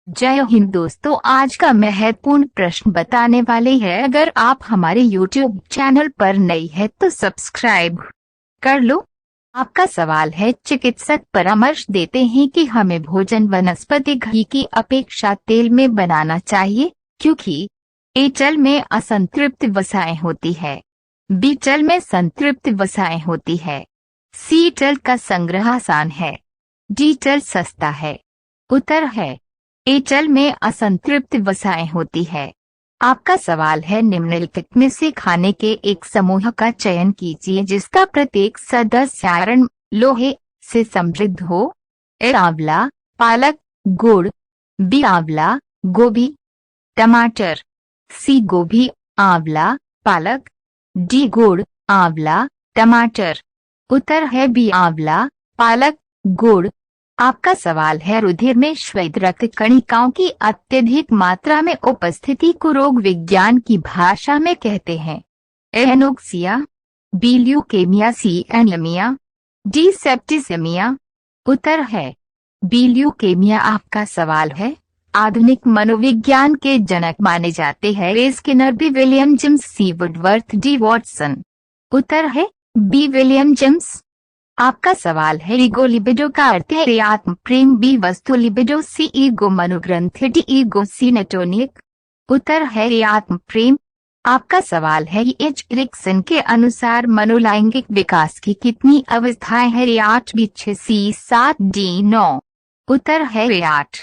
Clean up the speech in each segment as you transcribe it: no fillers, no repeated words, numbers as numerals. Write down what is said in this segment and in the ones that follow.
जय हिंद दोस्तों, आज का महत्वपूर्ण प्रश्न बताने वाले हैं। अगर आप हमारे YouTube चैनल पर नई है तो सब्सक्राइब कर लो। आपका सवाल है, चिकित्सक परामर्श देते हैं कि हमें भोजन वनस्पति घी की अपेक्षा तेल में बनाना चाहिए क्योंकि ए जल में असंतृप्त वसाएं होती है, बी जल में संतृप्त वसाएं होती है, सी जल का संग्रह आसान है, डी जल सस्ता है। उत्तर है ए जल में असंतृप्त वसाएं होती है। आपका सवाल है, निम्नलिखित में से खाने के एक समूह का चयन कीजिए जिसका प्रत्येक सदस्य आयरन लोहे से समृद्ध हो। ए आंवला, पालक, गुड़, बी आंवला, गोभी, टमाटर, सी गोभी, आंवला, पालक, डी गुड़, आंवला, टमाटर। उत्तर है बी आंवला, पालक, गुड़। आपका सवाल है, रुधिर में श्वेत रक्त कणिकाओं की अत्यधिक मात्रा में उपस्थिति को रोग विज्ञान की भाषा में कहते हैं। ए एनोक्सिया, बी ल्यूकेमिया, सी एनीमिया, डी सेप्टिसेमिया। उत्तर है बी ल्यूकेमिया। आपका सवाल है, आधुनिक मनोविज्ञान के जनक माने जाते हैं ए स्किनर, बी विलियम जेम्स, सी वुडवर्थ, डी वॉटसन। उत्तर है बी विलियम जेम्स। आपका सवाल है, ईगो लिबिडो का अर्थ है ए आत्म प्रेम, बी वस्तु लिबिडो, सी ईगो मनोग्रंथ, डी ईगो सीनेटोनिक। उत्तर है ए आत्म प्रेम। आपका सवाल है, एच एरिक्सन के अनुसार मनोलैंगिक विकास की कितनी अवस्थाएं हैं? ए 8, बी 6, सी 7, डी 9। उत्तर है ए 8।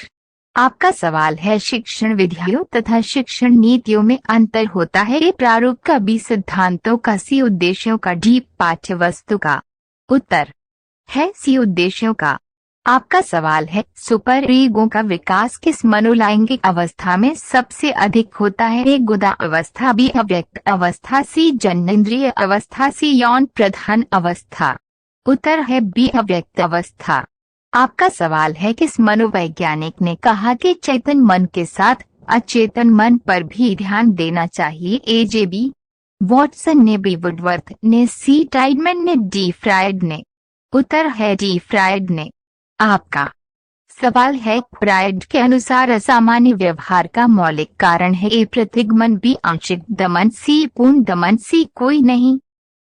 आपका सवाल है, शिक्षण विधियों तथा शिक्षण नीतियों में अंतर होता है। ए प्रारूप का, बी सिद्धांतों का, सी उद्देश्यों का, डी पाठ्य वस्तु का। उत्तर है सी उद्देश्यों का। आपका सवाल है, सुपर ईगो का विकास किस मनोलैंगिक अवस्था में सबसे अधिक होता है? ए गुदा अवस्था, बी अव्यक्त अवस्था, सी जननेंद्रिय अवस्था, सी यौन प्रधान अवस्था। उत्तर है बी अव्यक्त अवस्था। आपका सवाल है, किस मनोवैज्ञानिक ने कहा कि चेतन मन के साथ अचेतन मन पर भी ध्यान देना चाहिए? ए जे बी वॉटसन ने, बी वुडवर्थ ने, सी टाइडमैन ने, डी फ्रायड ने। उत्तर है डी फ्रायड ने। आपका सवाल है, फ्रायड के अनुसार असामान्य व्यवहार का मौलिक कारण है? ए प्रतिगमन, बी आंशिक दमन, सी पूर्ण दमन, सी कोई नहीं।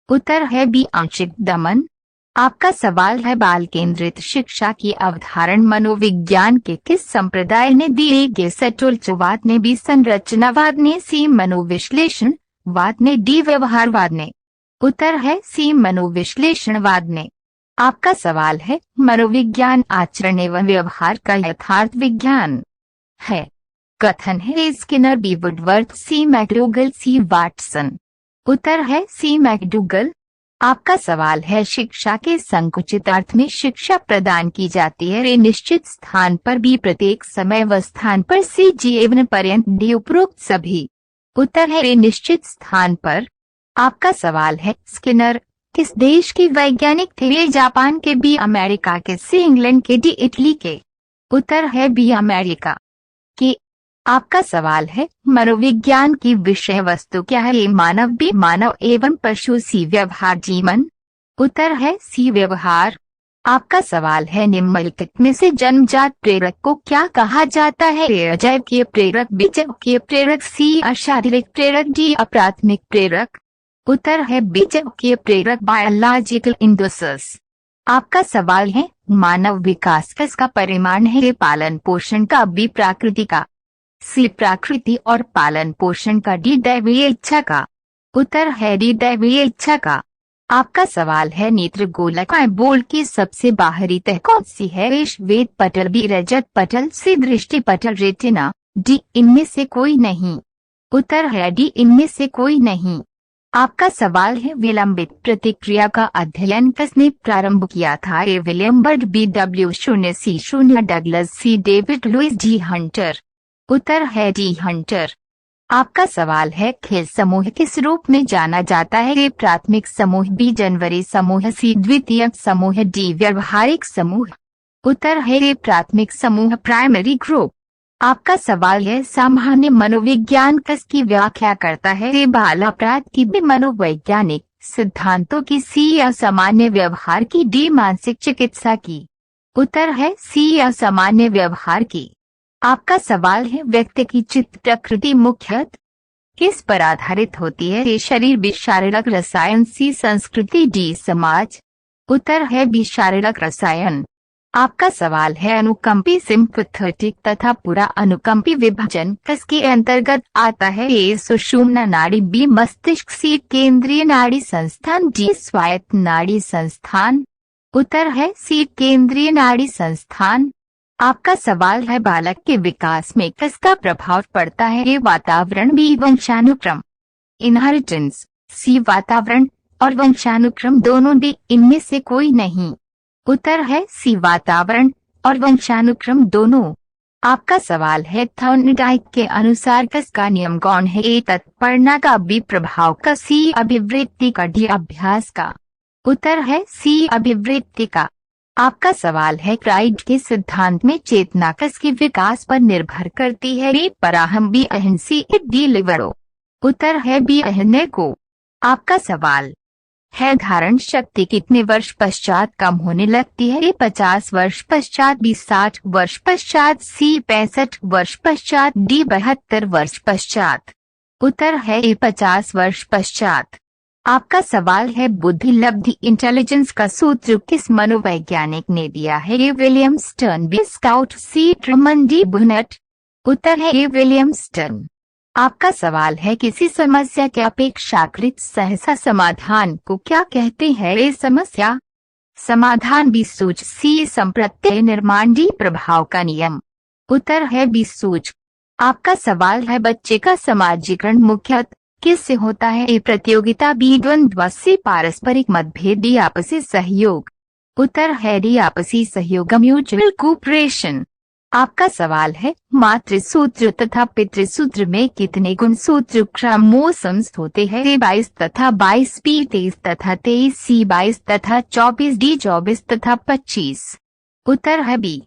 उत्तर है बी आंशिक दमन। आपका सवाल है, बाल केंद्रित शिक्षा की अवधारणा मनोविज्ञान के किस संप्रदाय ने दी? ए गेस्टल्टवाद ने, बी संरचनावाद ने, सी मनोविश्लेषण वाद ने, डी व्यवहारवाद ने। उत्तर है सी मनोविश्लेषणवाद ने। आपका सवाल है, मनोविज्ञान आचरण एवं व्यवहार का यथार्थ विज्ञान है? कथन है ए स्किनर, बी वुडवर्थ, सी मैकडूगल, सी वाटसन। उत्तर है सी मैकडूगल। आपका सवाल है, शिक्षा के संकुचित अर्थ में शिक्षा प्रदान की जाती है? ए निश्चित स्थान पर, बी प्रत्येक समय व स्थान पर, सी जीवन पर्यंत, डी उपरोक्त सभी। उत्तर है ए निश्चित स्थान पर। आपका सवाल है, स्किनर किस देश के वैज्ञानिक थे? ए जापान के, बी अमेरिका के, सी इंग्लैंड के, डी इटली के। उत्तर है बी अमेरिका के। आपका सवाल है, मनोविज्ञान की विषय वस्तु क्या है? ए मानव, बी मानव एवं पशु, सी व्यवहार जीवन। उत्तर है सी व्यवहार। आपका सवाल है, निम्नलिखित में से जन्मजात प्रेरक को क्या कहा जाता है? ए अजैविकीय प्रेरक, बी जैविकीय प्रेरक, सी अशारीरिक प्रेरक, डी अप्राथमिक प्रेरक। उत्तर है बी जैविकीय प्रेरक, बायोलॉजिकल इंडक्टर्स। आपका सवाल है, मानव विकास किसका परिमाण है? ए पालन पोषण का, बी प्रकृति का, सी प्रकृति और पालन पोषण का, डी दैवीय इच्छा का। उत्तर है डी दैवीय इच्छा का। आपका सवाल है, नेत्र गोलक बोल की सबसे बाहरी तह कौन सी है? ए श्वेत पटल, बी रजत पटल, सी दृष्टि पटल, रेटिना, डी इनमें से कोई नहीं। उत्तर है डी इनमें से कोई नहीं। आपका सवाल है, विलंबित प्रतिक्रिया का अध्ययन किसने प्रारंभ किया था? A William Bird, B W 0, C 0 Douglas, C David Lewis, D Hunter. उत्तर है डी हंटर। आपका सवाल है, खेल समूह किस रूप में जाना जाता है? ए प्राथमिक समूह, बी जनवरी समूह, सी द्वितीयक समूह, डी व्यवहारिक समूह। उत्तर है ए प्राथमिक समूह, प्राइमरी ग्रुप। आपका सवाल है, सामान्य मनोविज्ञान किसकी व्याख्या करता है? ए बाल अपराध की, बी मनोवैज्ञानिक सिद्धांतों की, सी असामान्य व्यवहार की, डी मानसिक चिकित्सा की। उत्तर है सी असामान्य व्यवहार की। आपका सवाल है व्यक्ति की चित्त प्रकृति मुख्यतः किस पर आधारित होती है? ए शरीर, बी शारीरिक रसायन, सी संस्कृति, डी समाज। उत्तर है बी शारीरिक रसायन। आपका सवाल है अनुकंपी सिंपैथेटिक तथा पूरा अनुकंपी विभाजन किसके अंतर्गत आता है? ए सुषुम्ना नाड़ी, बी मस्तिष्क, सी केंद्रीय नाड़ी संस्थान, डी स्वायत्त नाड़ी संस्थान। उत्तर है सी केंद्रीय नाड़ी संस्थान। आपका सवाल है बालक के विकास में किसका प्रभाव पड़ता है? ए वातावरण, बी वंशानुक्रम। इनहेरिटेंस, सी वातावरण और वंशानुक्रम दोनों, डी इनमें से कोई नहीं। उत्तर है सी वातावरण और वंशानुक्रम दोनों। आपका सवाल है थॉर्नडाइक के अनुसार किसका नियम कौन है? ए तत्परता का, बी प्रभाव का, सी अभिवृत्ति का, डी अभ्यास का। उत्तर है सी अभिवृत्ति का। आपका सवाल है फ्राइड के सिद्धांत में चेतना किसके विकास पर निर्भर करती है? ए पराहम, बी अहन, सी डी लिवरो। उत्तर है बी अहने को। आपका सवाल है धारण शक्ति कितने वर्ष पश्चात कम होने लगती है? ए 50 वर्ष पश्चात, बी 60 वर्ष पश्चात, सी 65 वर्ष पश्चात, डी 72 वर्ष पश्चात। उत्तर है ए 50 वर्ष पश्चात। आपका सवाल है बुद्धि लब्धि इंटेलिजेंस का सूत्र किस मनोवैज्ञानिक ने दिया है? A William Stern, B Scout, C Truman, D Binet. उत्तर है ए विलियम स्टर्न। आपका सवाल है किसी समस्या के अपेक्षाकृत सहसा समाधान को क्या कहते हैं? ए समस्या समाधान, बी सूच, सी संप्रत्यय निर्माण, डी प्रभाव का नियम। उत्तर है बी सूच। आपका सवाल है बच्चे का समाजीकरण मुख्यतः किससे होता है? ए प्रतियोगिता, बी द्वंद्व, सी पारस्परिक मतभेद, डी आपसी सहयोग। उत्तर है डी आपसी सहयोग, म्यूचुअल कोऑपरेशन। आपका सवाल है मातृसूत्र तथा पितृसूत्र में कितने गुणसूत्र क्रोमोसोम्स होते हैं? ए 22 तथा 22, बी 23 तथा 23, सी 22 तथा 24, डी 24 तथा 25। उत्तर है बी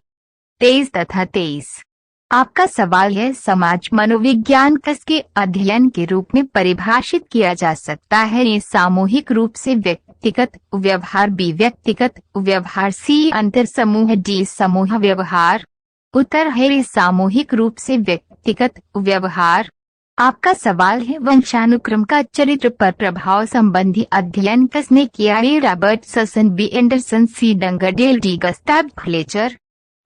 23 तथा 23। आपका सवाल है समाज मनोविज्ञान किसके अध्ययन के रूप में परिभाषित किया जा सकता है? ए सामूहिक रूप से व्यक्तिगत व्यवहार, बी व्यक्तिगत व्यवहार, सी अंतर समूह, डी समूह व्यवहार। उत्तर है ए सामूहिक रूप से व्यक्तिगत व्यवहार। आपका सवाल है वंशानुक्रम का चरित्र पर प्रभाव संबंधी अध्ययन किसने किया? ए रॉबर्ट ससन, बी एंडरसन, सी डंगरडेल, डी गस्ताव फ्लेचर।